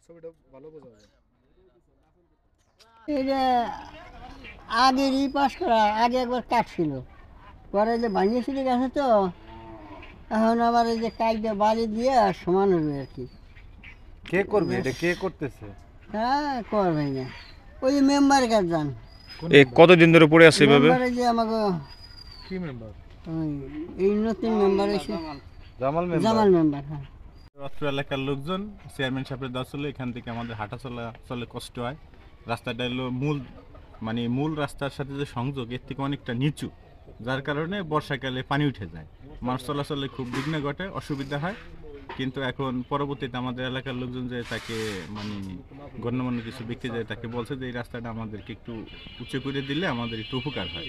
ছবিটা ভালো বোঝা যায়। এটা আগে পাস করা আগে একবার কাটছিল, পরে যে ভাঙিয়ে ছিঁড়ে গেছে তো এখন আবার এই যে কাইটা বালি দিয়ে আর সমান হবে আর কি। কে করবে এটা, কে করতেছে? হ্যাঁ করবে না, ওই যে মেম্বারের কাছে যান। এ কতদিন ধরে পড়ে আছে এভাবে? মেম্বারে যে আমাকে কি মেম্বার? ওই এই নতুন মেম্বার এসে জামাল মেম্বার। জামাল মেম্বার। হ্যাঁ অত্র এলাকার লোকজন চেয়ারম্যান সাহেবের দেওয়া ছিল, এখান থেকে আমাদের হাঁটা চলে কষ্ট হয়। রাস্তাটা হলো মূল রাস্তার সাথে যে সংযোগ এর থেকে অনেকটা নিচু, যার কারণে বর্ষাকালে পানি উঠে যায়, মানুষ চলাচলে খুব বিঘ্ন ঘটে, অসুবিধা হয়। কিন্তু এখন পরবর্তীতে আমাদের এলাকার লোকজন যে তাকে গণ্যমান্য কিছু ব্যক্তি যায় তাকে বলছে যে এই রাস্তাটা আমাদেরকে একটু উঁচু করে দিলে আমাদের একটু উপকার হয়।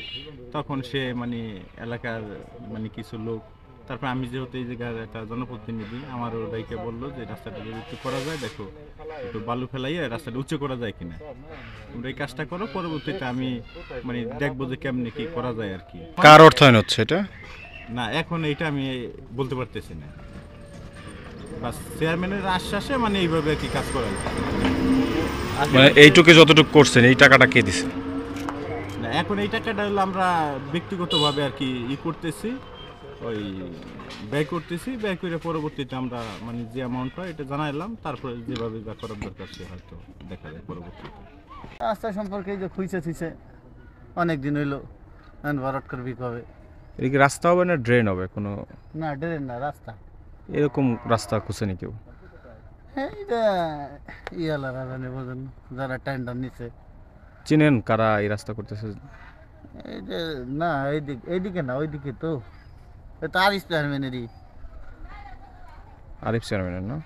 তখন সে এলাকার কিছু লোক, তারপর আমি যেহেতু এই জায়গার একটা জনপ্রতিনিধি, আমার ওটাইকে বললো যে রাস্তাটা যদি একটু করা যায়, দেখো একটু বালু ফেলাইয়া রাস্তাটা উঁচু করা যায় কিনা, তোমরা এই কাজটা করো, পরবর্তীতে আমি দেখবো যে কেমনে কি করা যায় আর কি। কার অর্থায়ন হচ্ছে এটা? না, এখন এইটা আমি বলতে পারতেছি না, বাস চেয়ারম্যানের আশ্বাসে এইভাবে আর কি কাজ করা যায়। এইটুকু যতটুকু করছেন এই টাকাটা কে দিছে? না, এখন এই টাকাটা হলো আমরা ব্যক্তিগতভাবে আর কি করতেছি, ওই ব্যয় করতেছি, ব্যয় করে পরবর্তীতে আমরা যে অ্যামাউন্ট হয় এটা জানাইলাম, তারপরে যেভাবে যা করার দরকার সে হয়তো দেখা যায় পরবর্তীতে। রাস্তা সম্পর্কে এই যে খুঁজছে অনেক দিন হইলো, ভরাট করবি কবে? এটা কি রাস্তা হবে না ড্রেন হবে কোনো? না ড্রেন না, রাস্তা। এরকম রাস্তা খুঁজেনি কেউ? হ্যাঁ এটা ইয়ালারা জানে, বোঝেন, যারা টেন্ডার নিচ্ছে। চিনেন কারা এই রাস্তা করতেছে? এই যে না, এইদিকে না, ওইদিকে তো এটা আরিফ চেয়ারম্যানেরই। আরিফ চেয়ারম্যানের না?